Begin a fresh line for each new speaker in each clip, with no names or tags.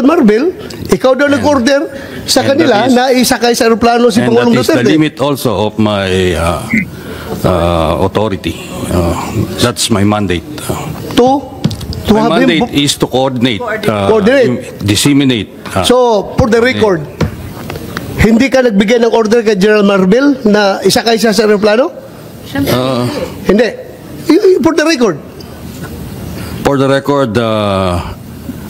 Marvel, ikaw daw nag-order sa kanila na isakay sa aeroplano si Pangulong
Duterte. And that is the
Duterte.
limit also of my authority. That's my mandate.
To
My
have him
mandate is to coordinate,
Coordinate.
disseminate.
So, for the record, hindi ka nagbigay ng order kay General Marvel na isakay siya sa aeroplano? Hindi. For the record.
For the record,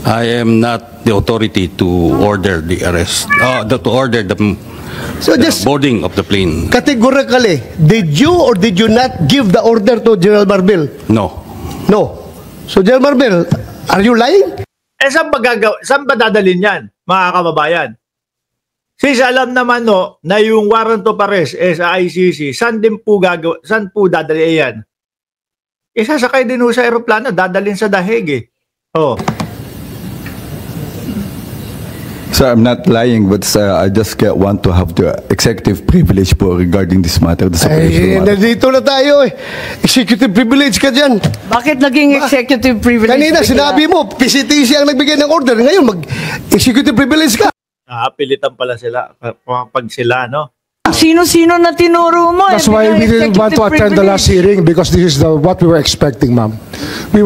I am not the authority to order the arrest, to order the
So just
boarding of the plane.
categorically, did you or did you not give the order to General Marvel?
No.
No. So General Marvel, are you lying?
Saan ba dadalhin yan, mga kababayan? Since alam naman no, na yung warrant of arrest sa ICC, saan po dadalhin yan? Sasakay din ho sa aeroplano, dadalhin sa Daheg eh. Oh.
So I'm not lying, but I just want to have the executive privilege po regarding this matter. This operation matter.
Nandito na tayo eh. Executive privilege ka dyan.
Bakit naging executive privilege?
Kanina sinabi mo, PCTC ang nagbigay ng order. Ngayon, mag-executive privilege ka.
Pilitan pala sila pag sila, no?
Sino-sino na tinuro mo?
That's why we didn't want to attend the last hearing, because this is what we were expecting, ma'am. We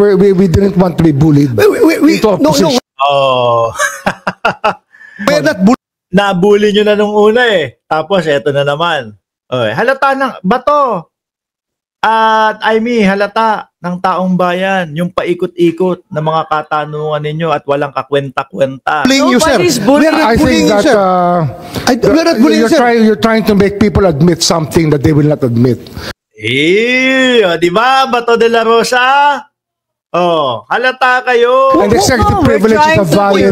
didn't want to be bullied into a position.
Oh.
We're not
Nabully nyo na nung una eh. Tapos eto na naman. Okay. Halata ng bato. At halata ng taong bayan yung paikot-ikot na mga katanungan ninyo at walang kakwenta-kwenta.
bullying you, sir. We're not
I
bullying
think
you,
that
sir. We're not bullying you, sir.
you're trying to make people admit something that they will not admit.
Di ba? Bato de la Rosa? Oh, halata kayo.
And executive privilege is a valid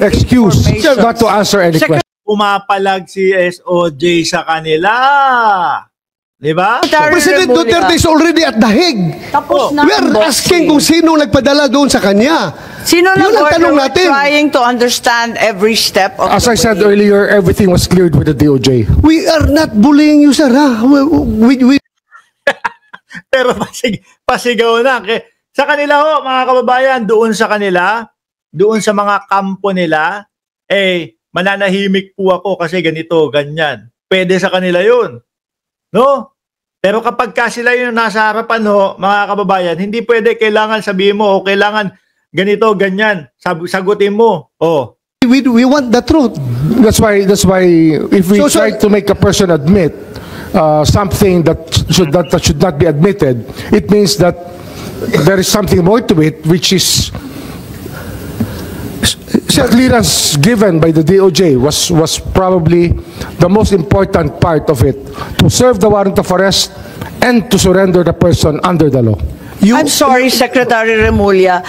excuse not to answer any question.
Pumapalag si SOJ sa kanila. Di ba?
President Duterte is already at the Hague.
Tapos na
We are asking kung sino nagpadala doon sa kanya.
Sino
Yun ang tanong
we're
natin.
trying to understand every step of
As
the
I said
way.
earlier, everything was cleared with the DOJ.
We are not bullying you, sir. Ha? We
Pero pasigaw na. Sa kanila ho, mga kababayan, doon sa kanila, doon sa mga kampo nila, mananahimik po ako kasi ganito, ganyan. Pwede sa kanila yun. No? Pero kapag sila yung nasa harapan ho, mga kababayan, hindi pwede, kailangan sabihin mo, o kailangan ganito, ganyan. Sagutin mo. Oh.
we want the truth.
That's why if we try to make a person admit something that should not be admitted, it means that there is something more to it, which is clearance given by the DOJ was probably the most important part of it, to serve the warrant of arrest and to surrender the person under the law.
I'm sorry, Secretary Remulla.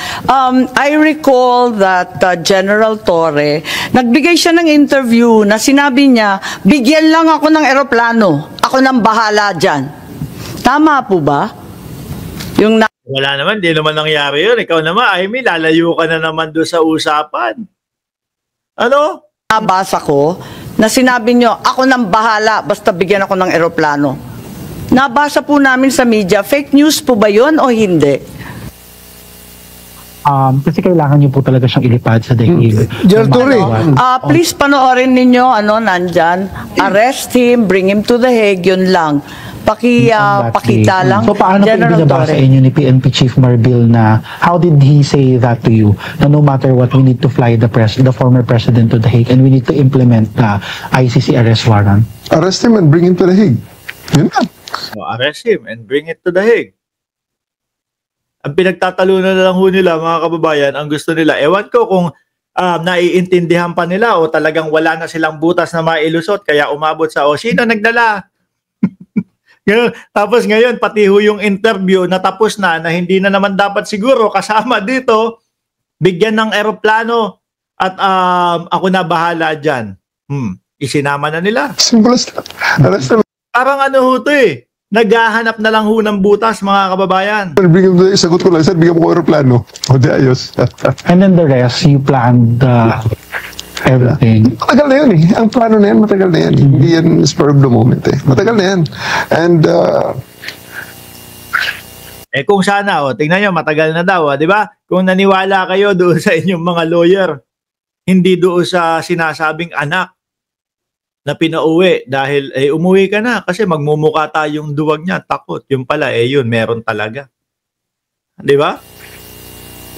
I recall that General Torre, nagbigay siya ng interview na sinabi niya, bigyan lang ako ng eroplano. Ako nang bahala dyan. Tama po ba?
Wala naman, di naman nangyari yun. Ikaw naman, lalayo ka na naman doon sa usapan. Ano?
Nabasa ko na sinabi niyo, ako nang bahala, basta bigyan ako ng eroplano. Nabasa po namin sa media, fake news po ba yun o hindi?
Kasi kailangan niyo po talaga siyang ilipad sa dahil.
General Torre.
Please panoorin ninyo, nandyan, arrest him, bring him to the Hague, yun lang. Pakita lang.
So paano po ibinabasa inyo ni PNP Chief Marbil na how did he say that to you? Na no matter what, we need to fly the former president to the Hague and we need to implement the ICC arrest warrant.
Arrest him and bring him to the Hague. Yun na.
Arrest him and bring it to the Hague. Ang pinagtatalunan na lang ho nila, mga kababayan, ang gusto nila. Ewan ko kung naiintindihan pa nila o talagang wala na silang butas na mailusot kaya umabot sa, sino nagdala? Tapos ngayon, pati ho yung interview na tapos na hindi na naman dapat siguro kasama dito, bigyan ng eroplano at ako na bahala dyan. Isinama na nila.
Simple as that.
Parang ho to naghahanap na lang ho ng butas, mga kababayan.
Sagot ko lang, sir, bigyan mo ko aeroplano. O di ayos.
And then the rest, you planned everything.
Matagal na yun Ang plano na yan, matagal na yan. Hindi yan spur of the moment Matagal na yan. And
kung sana, tingnan nyo, matagal na daw, di ba? Kung naniwala kayo doon sa inyong mga lawyer, Hindi doon sa sinasabing anak na pinauwi dahil umuwi ka na kasi magmumuka tayong duwag niya, takot. Yung pala, yun, meron talaga. Di ba?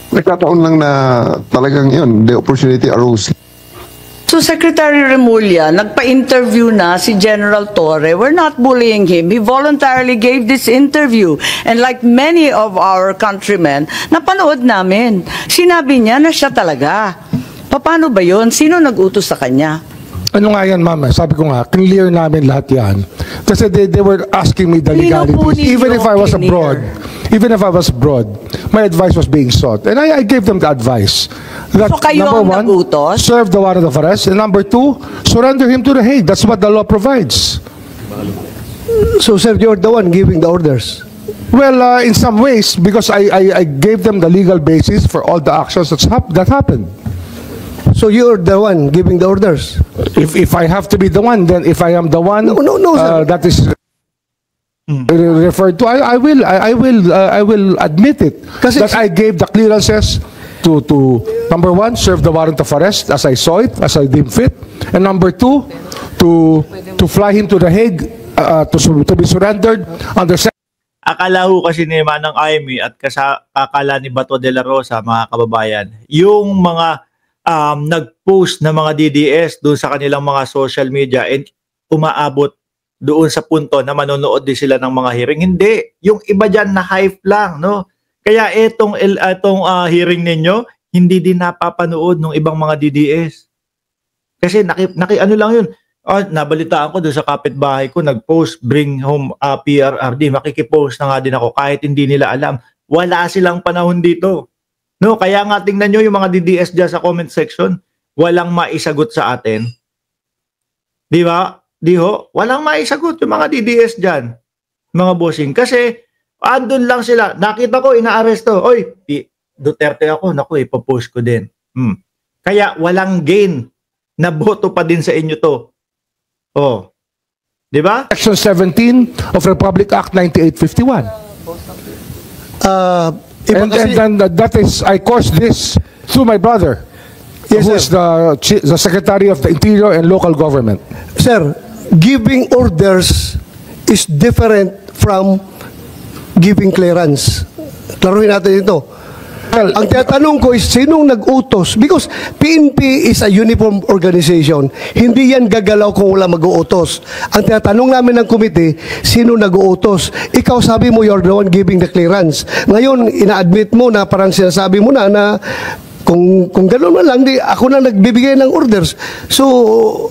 Nagkataon lang na talagang yun, the opportunity arose.
So Secretary Remulla, nagpa-interview na si General Torre. We're not bullying him. He voluntarily gave this interview. And like many of our countrymen, napanood namin. Sinabi niya na siya talaga. Paano ba yun? Sino nag-utos sa kanya?
Ano nga yan, ma'am? Sabi ko nga, clear namin lahat yan. Kasi they were asking me the
Klino po
legalities.
ninyo,
Even if I was
clear.
abroad, my advice was being sought. And I gave them the advice. That,
So kayo
number
ang
one,
nagutos?
serve the warrant of arrest. And number two, surrender him to the Hague. That's what the law provides.
So, sir, you're the one giving the orders.
Well, in some ways, because I gave them the legal basis for all the actions that happened.
So, you're the one giving the orders.
If I have to be the one, then if I am the one,
No, sir.
that is referred to, I will admit it.
Kasi-
That I gave the clearances to number one, serve the warrant of arrest as I saw it, as I deemed fit, and number two, to fly him to the Hague, to be surrendered under.
Akala ho kasi ni Manang Amy at akala ni Bato de la Rosa, mga kababayan, yung mga nag-post na mga DDS doon sa kanilang mga social media and umaabot doon sa punto na manonood din sila ng mga hearing. Hindi. Yung iba dyan na hype lang, no? Kaya itong hearing ninyo, hindi din napapanood ng ibang mga DDS. Kasi ano lang yun. Nabalitaan ko doon sa kapitbahay ko, nag-post, bring home PRRD. Makikipost na nga din ako kahit hindi nila alam. Wala silang panahon dito. No, kaya nga tingnan nyo yung mga DDS dyan sa comment section, walang maisagot sa atin. Di ba? Di ho? Walang maisagot yung mga DDS dyan, mga bossing. Kasi, andun lang sila. Nakita ko, inaaresto. Oy, Duterte ako. Naku, ipopost ko din. Kaya, walang gain na boto pa din sa inyo to. Oh. Di ba?
Section 17 of Republic Act 9851. And then that is, I caused this through my brother,
Yes,
who is the Secretary of the Interior and Local Government.
Sir, giving orders is different from giving clearance. Klaruhin natin ito.
Well,
Ang tinatanong ko is, sinong nag-utos? Because PNP is a uniform organization. Hindi yan gagalaw kung wala mag-uutos. Ang tinatanong namin ng committee, sino nag-uutos? Ikaw sabi mo, you're the one giving the clearance. Ngayon, ina-admit mo na parang sinasabi mo na kung gano'n na lang, ako na nagbibigay ng orders. So,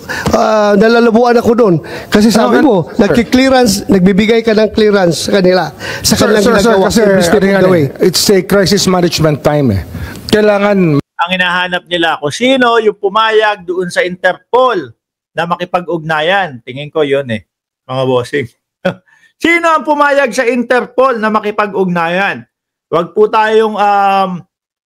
nalalabuan ako doon. Kasi sabi mo, nagbibigay ka ng clearance sa kanila. Sa kanilang ginagawa.
Kasi, it's a crisis management time eh. Kailangan.
Ang hinahanap nila kung sino yung pumayag doon sa Interpol na makipag-ugnayan. Tingin ko yun mga bossing. Sino ang pumayag sa Interpol na makipag-ugnayan? Huwag po tayong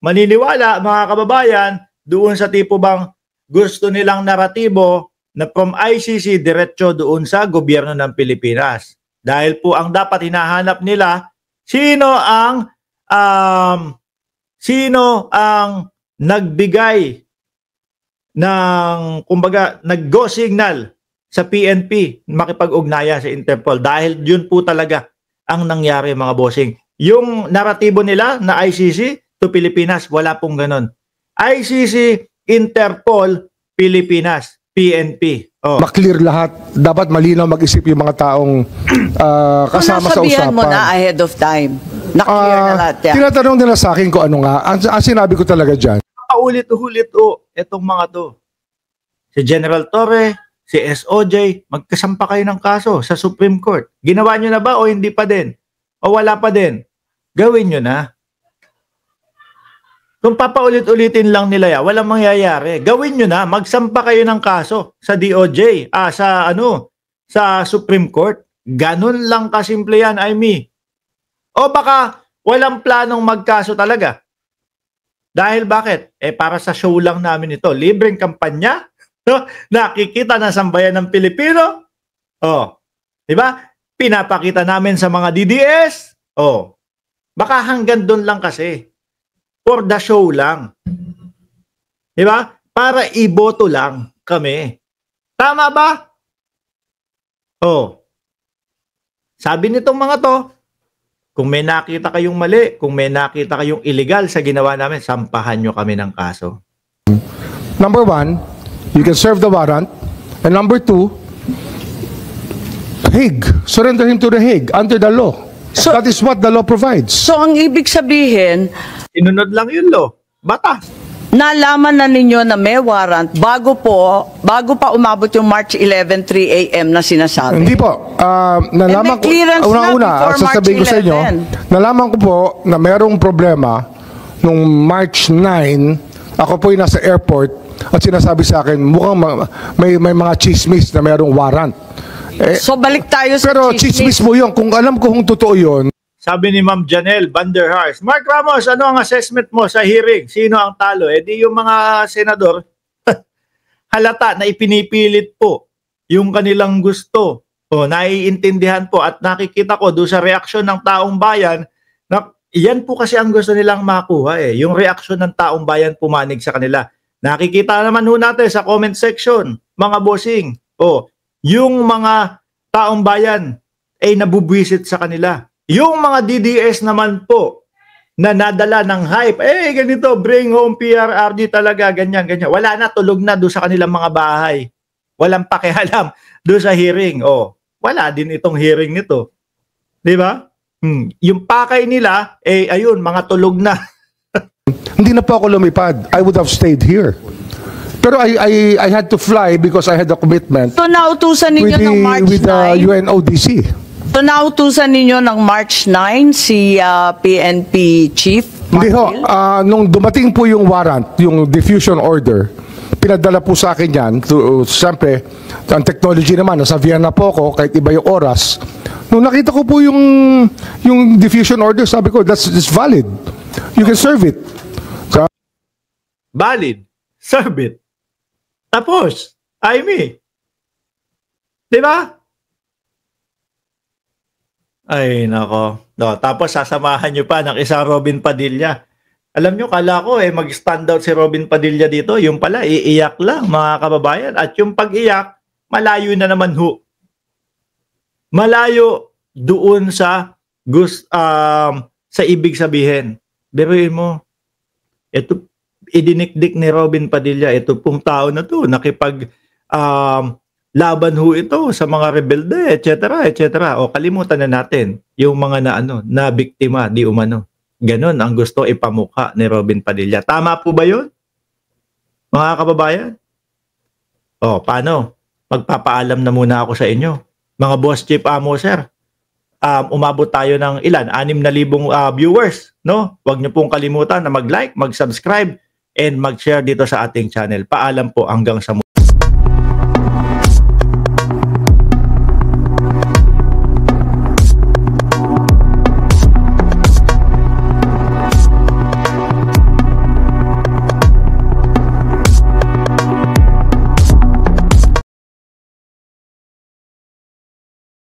maniniwala, mga kababayan, doon sa tipo bang gusto nilang naratibo na from ICC diretso doon sa gobyerno ng Pilipinas. Dahil po ang dapat hinahanap nila, sino ang nagbigay ng, kumbaga, nag-go signal sa PNP makipag-ugnaya sa Interpol. Dahil yun po talaga ang nangyari, mga bossing. Yung naratibo nila na ICC to Pilipinas, wala pong ganon. ICC, Interpol, Pilipinas, PNP.
Maklear lahat. Dapat malinaw mag-isip yung mga taong kasama sa usapan.
Nasabihan mo na ahead of time. Na-clear na lahat yan.
Tinatanong nila sa akin kung ano nga. Ang sinabi ko talaga dyan.
Paulit-ulit itong mga to. Si General Torre, si SOJ, magkasampa kayo ng kaso sa Supreme Court. Ginawa nyo na ba o hindi pa din? O wala pa din? Gawin nyo na. Kung papaulit-ulitin lang nila yan, walang mangyayari. Gawin nyo na, magsampa kayo ng kaso sa DOJ, sa Supreme Court. Ganun lang kasimple yan, Amy. O baka walang planong magkaso talaga. Dahil bakit? Para sa show lang namin ito. Libreng kampanya. No? Nakikita na sambayan ng Pilipino. Diba? Pinapakita namin sa mga DDS. Baka hanggang doon lang kasi. For the show lang. Diba? para iboto lang kami. Tama ba? Oh. Sabi nitong mga to, kung may nakita kayong mali, kung may nakita kayong illegal sa ginawa namin, sampahan nyo kami ng kaso.
Number one, you can serve the warrant. And number two, Hague. Surrender him to the Hague under the law.
So-
That is what the law provides.
So ang ibig sabihin,
Inunod lang yun, batas.
nalaman na ninyo na may warrant bago pa umabot yung March 11, 3 a.m. na sinasabi.
Hindi po. Nalaman
may clearance na
una,
before
sasabihin ko
March
sa inyo,
11.
nalaman ko po na merong problema nung March 9, ako po yung nasa airport at sinasabi sa akin, mukhang may mga chismis na merong warrant.
So balik tayo sa
Pero chismis mo yun. Kung alam ko kung totoo yun,
Sabi ni Ma'am Janelle Vanderhars, Mark Ramos, ano ang assessment mo sa hearing? Sino ang talo? Eh di yung mga senador, halata na ipinipilit po yung kanilang gusto. O naiintindihan po at nakikita ko doon sa reaksyon ng taong bayan na yan po kasi ang gusto nilang makuha yung reaksyon ng taong bayan pumanig sa kanila. Nakikita naman ho natin sa comment section, mga bossing. O, yung mga taong bayan ay nabubwisit sa kanila. Yung mga DDS naman po na nadala ng hype, ganito, bring home PRRD talaga, ganyan. Wala na, tulog na doon sa kanilang mga bahay. Walang pakialam doon sa hearing. Wala din itong hearing nito. Di ba? Yung pakay nila, ayun, mga tulog na.
hindi na po ako lumipad. I would have stayed here. Pero I had to fly because I had a commitment
So nautusan ninyo ng March
with the
9?
UNODC.
So nautusan ninyo ng March 9 si PNP Chief?
Hindi ho,
Marbil?
nung dumating po yung warrant, yung diffusion order, pinadala po sa akin yan. Siyempre, ang technology naman, nasa Vienna po ako, kahit iba yung oras. Nung nakita ko po yung diffusion order, sabi ko, that's valid. You can serve it.
Valid. Serve it. Tapos, di ba? Ay, nako. Tapos sasamahan nyo pa ng isang Robin Padilla. Alam nyo, kala ko mag-stand out si Robin Padilla dito. Yung pala, iiyak lang, mga kababayan. At yung pag-iyak, malayo na naman ho. Malayo doon sa ibig sabihin. Biruin mo, ito, idinikdik ni Robin Padilla, ito pong tao na to, nakipag laban ho ito sa mga rebelde, etc., etc. O kalimutan na natin yung mga na biktima, di umano. Ganon ang gusto ipamukha ni Robin Padilla. Tama po ba yun? Mga kababayan? Paano? Magpapaalam na muna ako sa inyo. Mga boss chief amo, sir. Umabot tayo ng ilan? 6,000 viewers, no? Huwag niyo pong kalimutan na mag-like, mag-subscribe, and mag-share dito sa ating channel. Paalam po hanggang sa